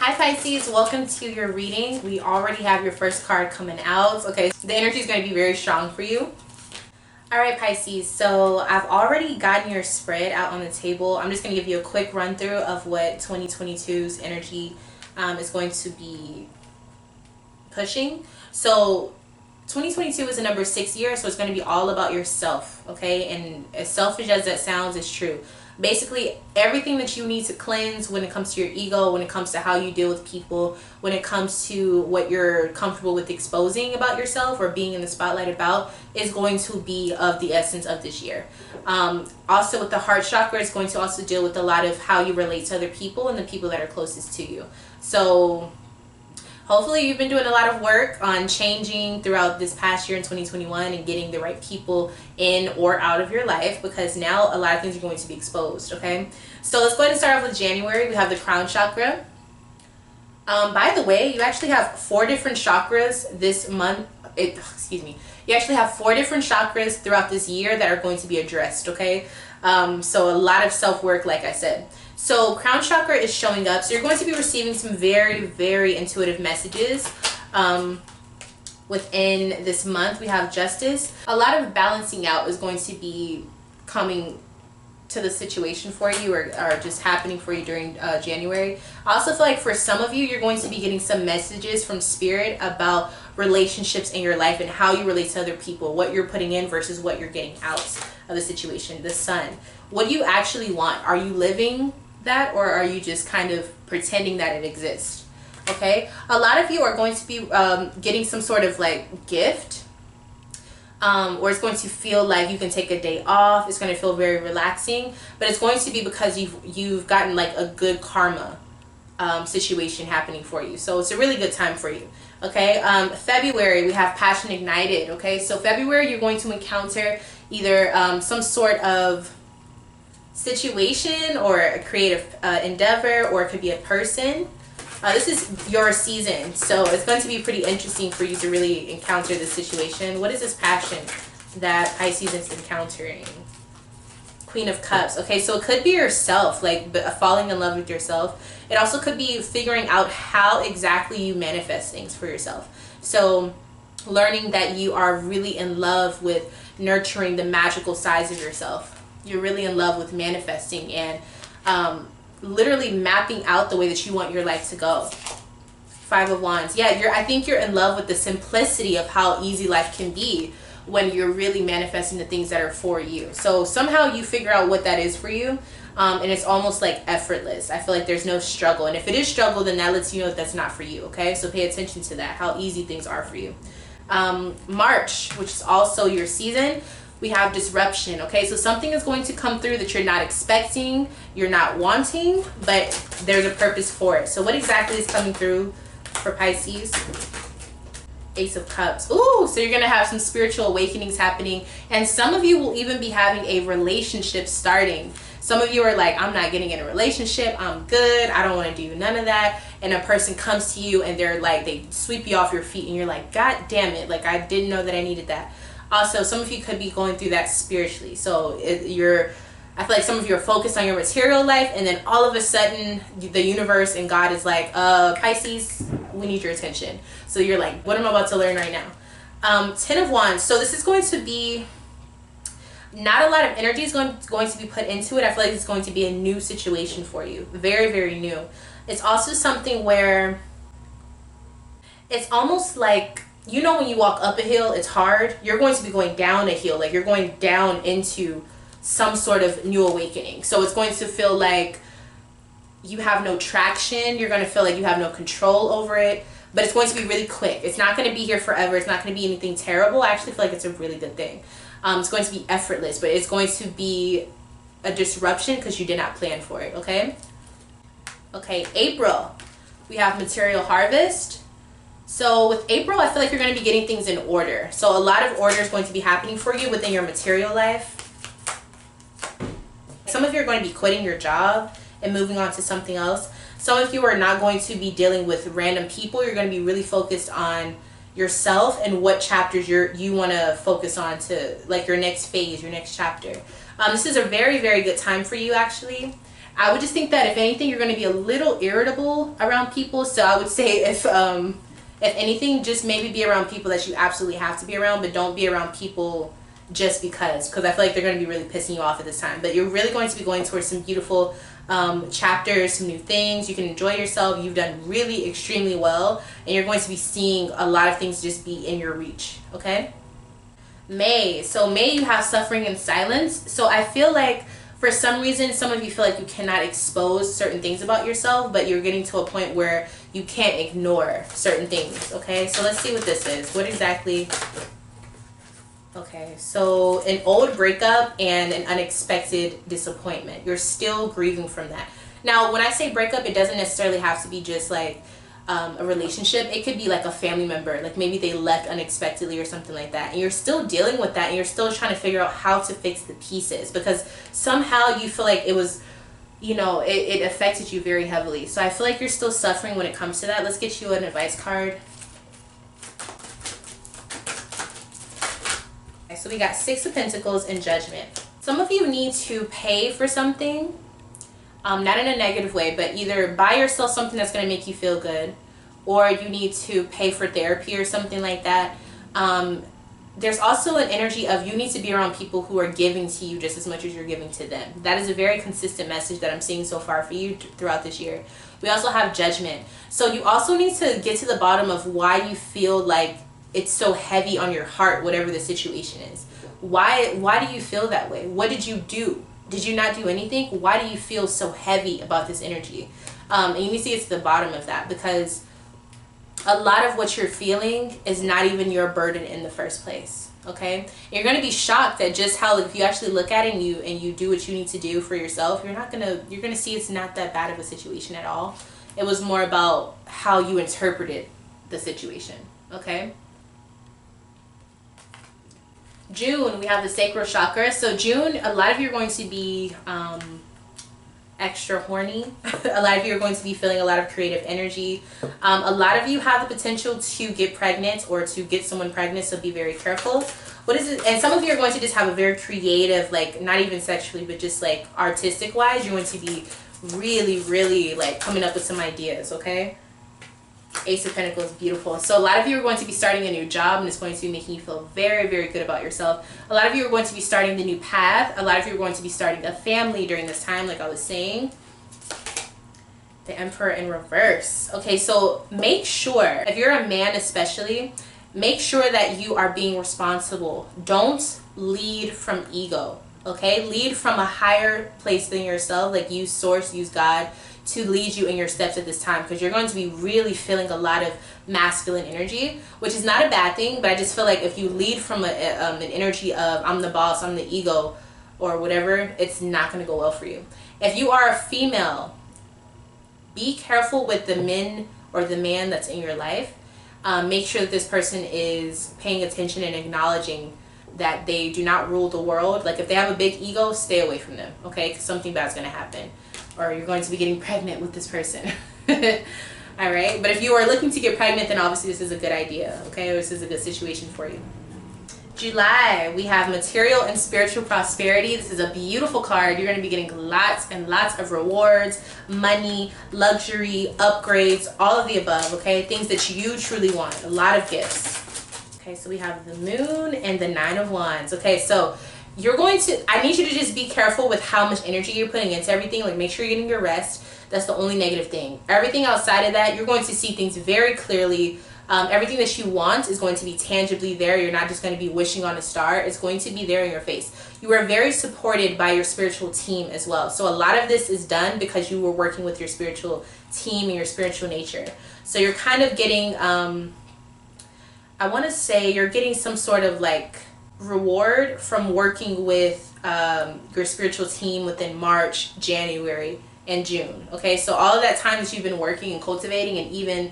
Hi Pisces, welcome to your reading. We already have your first card coming out. Okay, the energy is going to be very strong for you. Alright Pisces, so I've already gotten your spread out on the table. I'm just going to give you a quick run through of what 2022's energy is going to be pushing. So 2022 is the number 6 year, so it's going to be all about yourself, okay? And as selfish as that sounds, it's true. Basically, everything that you need to cleanse when it comes to your ego, when it comes to how you deal with people, when it comes to what you're comfortable with exposing about yourself or being in the spotlight about, is going to be of the essence of this year. Also with the heart chakra, it's going to also deal with a lot of how you relate to other people and the people that are closest to you. So hopefully you've been doing a lot of work on changing throughout this past year in 2021 and getting the right people in or out of your life, because now a lot of things are going to be exposed, okay? So let's go ahead and start off with January. We have the crown chakra. By the way, you actually have 4 different chakras this month. You actually have 4 different chakras throughout this year that are going to be addressed, okay? So a lot of self-work, like I said. So crown chakra is showing up, so you're going to be receiving some very, very intuitive messages within this month. We have justice. A lot of balancing out is going to be coming to the situation for you, or just happening for you during January. I also feel like for some of you, you're going to be getting some messages from spirit about relationships in your life and how you relate to other people, what you're putting in versus what you're getting out of the situation. The sun. What do you actually want? Are you living that, or are you just kind of pretending that it exists? Okay, a lot of you are going to be getting some sort of like gift, or it's going to feel like you can take a day off. It's going to feel very relaxing, but it's going to be because you've gotten like a good karma situation happening for you. So it's a really good time for you. Okay, February, we have passion ignited. Okay, so February, you're going to encounter either some sort of situation or a creative endeavor, or it could be a person. This is your season, so it's going to be pretty interesting for you to really encounter this situation. What is this passion that Pisces is encountering? Queen of Cups. Okay, so it could be yourself, like falling in love with yourself. It also could be figuring out how exactly you manifest things for yourself. So learning that you are really in love with nurturing the magical sides of yourself. You're really in love with manifesting and literally mapping out the way that you want your life to go. 5 of Wands. Yeah, I think you're in love with the simplicity of how easy life can be when you're really manifesting the things that are for you. So somehow you figure out what that is for you, and it's almost like effortless. I feel like there's no struggle, and if it is struggle, then that lets you know that that's not for you. Okay, so pay attention to that, how easy things are for you. March, which is also your season, we have disruption. Okay, so something is going to come through that you're not expecting, you're not wanting, but there's a purpose for it. So what exactly is coming through for Pisces? Ace of Cups. Ooh, so you're gonna have some spiritual awakenings happening, and some of you will even be having a relationship starting. Some of you are like, I'm not getting in a relationship, I'm good, I don't want to do none of that. And a person comes to you and they're like, they sweep you off your feet, and you're like, God damn it, like I didn't know that I needed that. Also, some of you could be going through that spiritually. So I feel like some of you are focused on your material life, and then all of a sudden the universe and God is like, Pisces, we need your attention. So you're like, what am I about to learn right now? 10 of Wands. So this is going to be, not a lot of energy is going to be put into it. I feel like it's going to be a new situation for you. Very, very new. It's also something where it's almost like, you know, when you walk up a hill, it's hard. You're going to be going down a hill, like you're going down into some sort of new awakening. So it's going to feel like you have no traction. You're going to feel like you have no control over it, but it's going to be really quick. It's not going to be here forever. It's not going to be anything terrible. I actually feel like it's a really good thing. It's going to be effortless, but it's going to be a disruption because you did not plan for it. Okay. Okay, April, we have material harvest. So with April, I feel like you're going to be getting things in order. So a lot of order is going to be happening for you within your material life. Some of you are going to be quitting your job and moving on to something else. Some of you are not going to be dealing with random people. You're going to be really focused on yourself and what chapters you want to focus on to, like, your next phase, your next chapter. This is a very, very good time for you, actually. I would just think that if anything, you're going to be a little irritable around people. So I would say if anything, just maybe be around people that you absolutely have to be around, but don't be around people just because I feel like they're going to be really pissing you off at this time. But you're really going to be going towards some beautiful chapters, some new things. You can enjoy yourself. You've done really extremely well, and you're going to be seeing a lot of things just be in your reach. Okay. May. So May, you have suffering in silence. So I feel like for some reason, some of you feel like you cannot expose certain things about yourself, but you're getting to a point where you can't ignore certain things. Okay, so let's see what this is. What exactly? Okay, so an old breakup and an unexpected disappointment. You're still grieving from that. Now, when I say breakup, it doesn't necessarily have to be just like a relationship. It could be like a family member, like maybe they left unexpectedly or something like that, and you're still dealing with that, and you're still trying to figure out how to fix the pieces, because somehow you feel like it was, you know, it affected you very heavily. So I feel like you're still suffering when it comes to that. Let's get you an advice card. Okay, so we got Six of Pentacles and Judgment. Some of you need to pay for something, not in a negative way, but either buy yourself something that's going to make you feel good, or you need to pay for therapy or something like that. There's also an energy of you need to be around people who are giving to you just as much as you're giving to them. That is a very consistent message that I'm seeing so far for you throughout this year. We also have Judgment. So you also need to get to the bottom of why you feel like it's so heavy on your heart, whatever the situation is. Why do you feel that way? What did you do? Did you not do anything? Why do you feel so heavy about this energy? And you need to get to the bottom of that, because a lot of what you're feeling is not even your burden in the first place. Okay, you're going to be shocked at just how, if you actually look at it and you do what you need to do for yourself, you're going to see it's not that bad of a situation at all. It was more about how you interpreted the situation. Okay. June, we have the sacral chakra. So June, a lot of you are going to be extra horny. A lot of you are going to be feeling a lot of creative energy. A lot of you have the potential to get pregnant or to get someone pregnant, so be very careful. What is it? And some of you are going to just have a very creative, like not even sexually, but just like artistic wise, you're going to be really, really like coming up with some ideas. Okay. Ace of Pentacles, beautiful. So a lot of you are going to be starting a new job, and it's going to be making you feel very, very good about yourself. A lot of you are going to be starting the new path. A lot of you are going to be starting a family during this time, like I was saying. The Emperor in reverse. Okay, so make sure, if you're a man especially, make sure that you are being responsible. Don't lead from ego, okay? Lead from a higher place than yourself. Like use source, use God to lead you in your steps at this time, because you're going to be really feeling a lot of masculine energy, which is not a bad thing, but I just feel like if you lead from an energy of I'm the boss, I'm the ego, or whatever, it's not going to go well for you. If you are a female, be careful with the men or the man that's in your life. Make sure that this person is paying attention and acknowledging that they do not rule the world. Like if they have a big ego, stay away from them, okay? Because something bad's going to happen, or you're going to be getting pregnant with this person. All right, but if you are looking to get pregnant, then obviously this is a good idea, okay? This is a good situation for you. July, we have material and spiritual prosperity. This is a beautiful card. You're going to be getting lots and lots of rewards, money, luxury, upgrades, all of the above, okay? Things that you truly want, a lot of gifts. Okay, so we have the Moon and the Nine of Wands. Okay, so you're going to, I need you to just be careful with how much energy you're putting into everything. Like make sure you're getting your rest. That's the only negative thing. Everything outside of that, you're going to see things very clearly. Everything that you want is going to be tangibly there. You're not just going to be wishing on a star. It's going to be there in your face. You are very supported by your spiritual team as well. So a lot of this is done because you were working with your spiritual team and your spiritual nature. So you're kind of getting, I want to say you're getting some sort of like reward from working with your spiritual team within March, January, and June. Okay, so all of that time that you've been working and cultivating, and even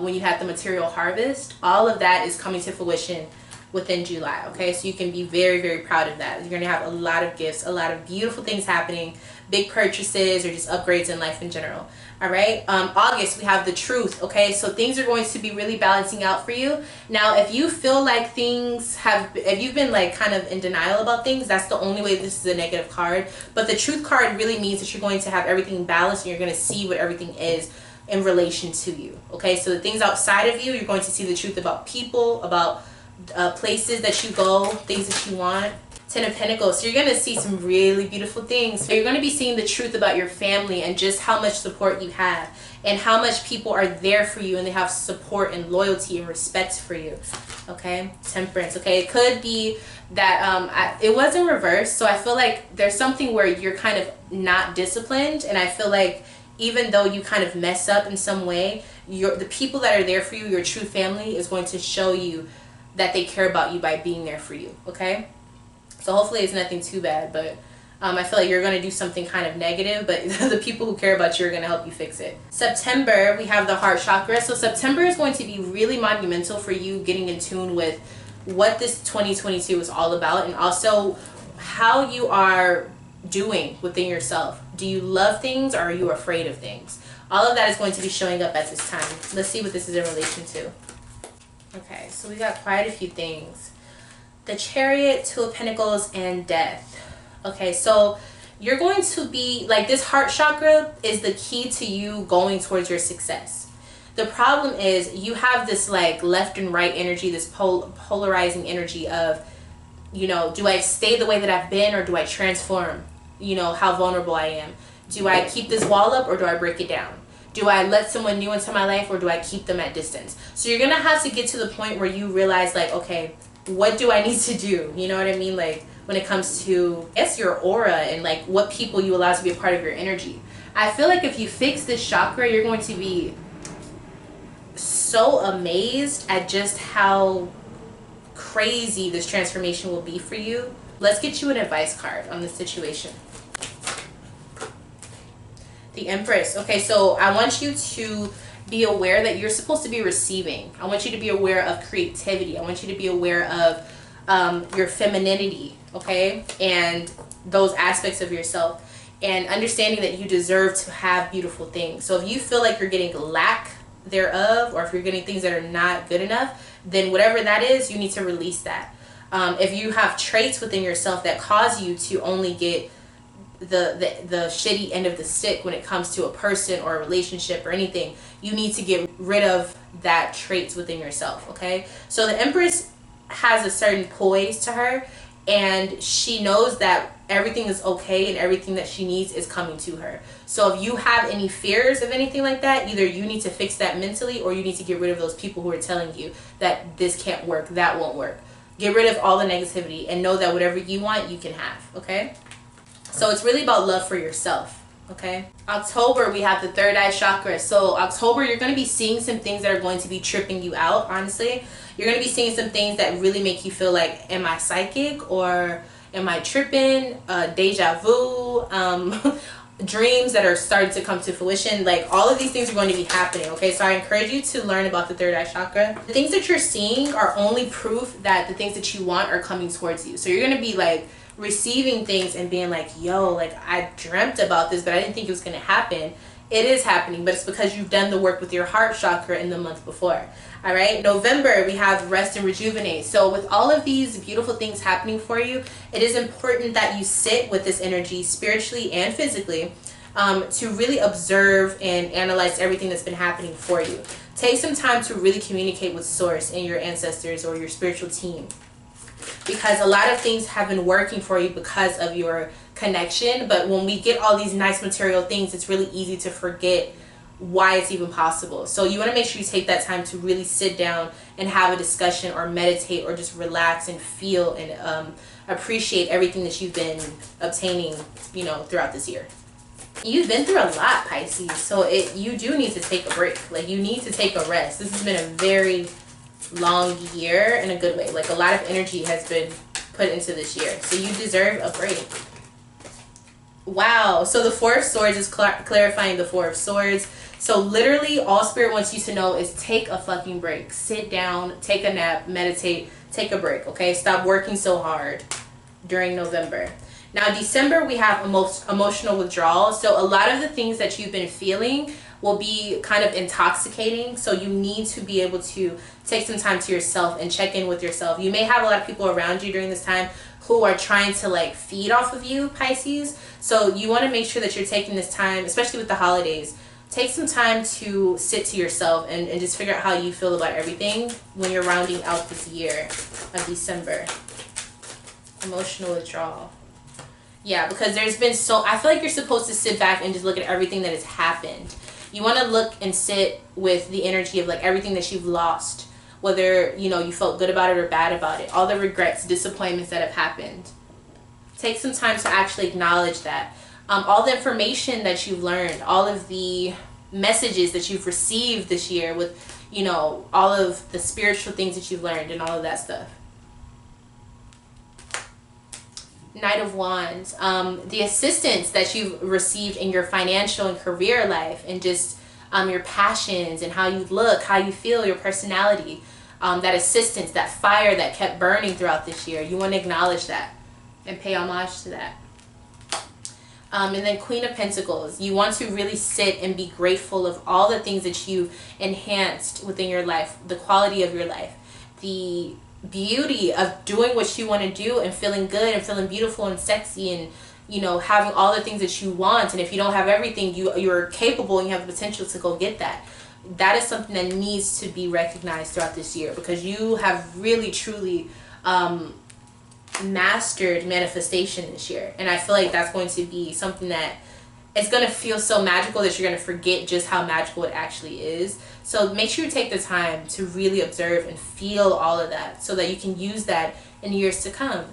when you had the material harvest, all of that is coming to fruition within July. Okay, so you can be very, very proud of that. You're going to have a lot of gifts, a lot of beautiful things happening, big purchases, or just upgrades in life in general. All right. August, we have the truth. Okay, so things are going to be really balancing out for you. Now, if you feel like if you've been like kind of in denial about things, that's the only way this is a negative card. But the truth card really means that you're going to have everything balanced and you're going to see what everything is in relation to you. Okay, so the things outside of you, you're going to see the truth about people, about places that you go, things that you want. Ten of Pentacles. So you're going to see some really beautiful things. So you're going to be seeing the truth about your family and just how much support you have and how much people are there for you and they have support and loyalty and respect for you. Okay, Temperance. Okay, it could be that it was in reverse. So I feel like there's something where you're kind of not disciplined, and I feel like even though you kind of mess up in some way, the people that are there for you, your true family, is going to show you that they care about you by being there for you. Okay. So hopefully it's nothing too bad, but I feel like you're going to do something kind of negative, but the people who care about you are going to help you fix it. September, we have the heart chakra. So September is going to be really monumental for you getting in tune with what this 2022 is all about, and also how you are doing within yourself. Do you love things, or are you afraid of things? All of that is going to be showing up at this time. Let's see what this is in relation to. Okay, so we got quite a few things. The Chariot, Two of Pentacles, and Death. Okay, so you're going to be like, this heart chakra is the key to you going towards your success. The problem is you have this like left and right energy, this polarizing energy of, you know, do I stay the way that I've been, or do I transform? You know, how vulnerable I am. Do I keep this wall up, or do I break it down? Do I let someone new into my life, or do I keep them at distance? So you're going to have to get to the point where you realize like, okay, what do I need to do? You know what I mean? Like when it comes to, I guess, your aura and like what people you allow to be a part of your energy. I feel like if you fix this chakra, you're going to be so amazed at just how crazy this transformation will be for you. Let's get you an advice card on this situation. The Empress. Okay, so I want you to be aware that you're supposed to be receiving. I want you to be aware of creativity. I want you to be aware of your femininity, okay, and those aspects of yourself, and understanding that you deserve to have beautiful things. So if you feel like you're getting lack thereof, or if you're getting things that are not good enough, then whatever that is, you need to release that. If you have traits within yourself that cause you to only get the shitty end of the stick when it comes to a person or a relationship or anything, you need to get rid of that traits within yourself. Okay, so the Empress has a certain poise to her, and she knows that everything is okay and everything that she needs is coming to her. So if you have any fears of anything like that, either you need to fix that mentally, or you need to get rid of those people who are telling you that this can't work, that won't work. Get rid of all the negativity and know that whatever you want, you can have. Okay, so it's really about love for yourself. Okay, October, we have the third eye chakra. So October, you're going to be seeing some things that are going to be tripping you out. Honestly, you're going to be seeing some things that really make you feel like, am I psychic, or am I tripping? Deja vu, dreams that are starting to come to fruition. Like all of these things are going to be happening. Okay, so I encourage you to learn about the third eye chakra. The things that you're seeing are only proof that the things that you want are coming towards you. So you're going to be like receiving things and being like, yo, like I dreamt about this, but I didn't think it was going to happen. It is happening, but it's because you've done the work with your heart chakra in the month before. All right, November, we have rest and rejuvenate. So with all of these beautiful things happening for you, it is important that you sit with this energy spiritually and physically, to really observe and analyze everything that's been happening for you. Take some time to really communicate with source and your ancestors or your spiritual team, because a lot of things have been working for you because of your connection. But when we get all these nice material things, it's really easy to forget why it's even possible. So you want to make sure you take that time to really sit down and have a discussion, or meditate, or just relax and feel and appreciate everything that you've been obtaining, you know, throughout this year. You've been through a lot, Pisces, so you do need to take a break. Like you need to take a rest. This has been a very long year in a good way. Like a lot of energy has been put into this year, so you deserve a break. Wow, so the Four of Swords is clarifying the Four of Swords. So literally all Spirit wants you to know is take a fucking break. Sit down, take a nap, meditate, take a break, okay? Stop working so hard during November. Now December, we have emotional withdrawal. So a lot of the things that you've been feeling will be kind of intoxicating. So you need to be able to take some time to yourself and check in with yourself. You may have a lot of people around you during this time who are trying to like feed off of you, Pisces. So you want to make sure that you're taking this time, especially with the holidays. Take some time to sit to yourself and just figure out how you feel about everything when you're rounding out this year of December. Emotional withdrawal. Yeah, because there's been I feel like you're supposed to sit back and just look at everything that has happened. You want to look and sit with the energy of like everything that you've lost, whether, you know, you felt good about it or bad about it, all the regrets, disappointments that have happened. Take some time to actually acknowledge that. All the information that you've learned, all of the messages that you've received this year with, you know, all of the spiritual things that you've learned and all of that stuff. Knight of Wands, the assistance that you've received in your financial and career life, and just your passions and how you look, how you feel, your personality, that assistance, that fire that kept burning throughout this year. You want to acknowledge that and pay homage to that. And then Queen of Pentacles, you want to really sit and be grateful of all the things that you've enhanced within your life, the quality of your life, the beauty of doing what you want to do and feeling good and feeling beautiful and sexy, and, you know, having all the things that you want. And if you don't have everything, you're capable and you have the potential to go get that. That is something that needs to be recognized throughout this year, because you have really truly mastered manifestation this year. And I feel like that's going to be something that it's going to feel so magical that you're going to forget just how magical it actually is. So make sure you take the time to really observe and feel all of that so that you can use that in years to come.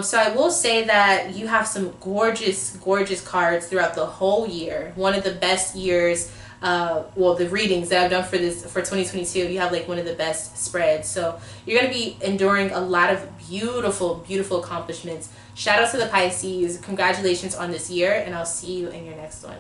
So I will say that you have some gorgeous, gorgeous cards throughout the whole year. One of the best years, well, the readings that I've done for 2022, you have like one of the best spreads. So you're going to be enduring a lot of beautiful, beautiful accomplishments. Shout out to the Pisces. Congratulations on this year, and I'll see you in your next one.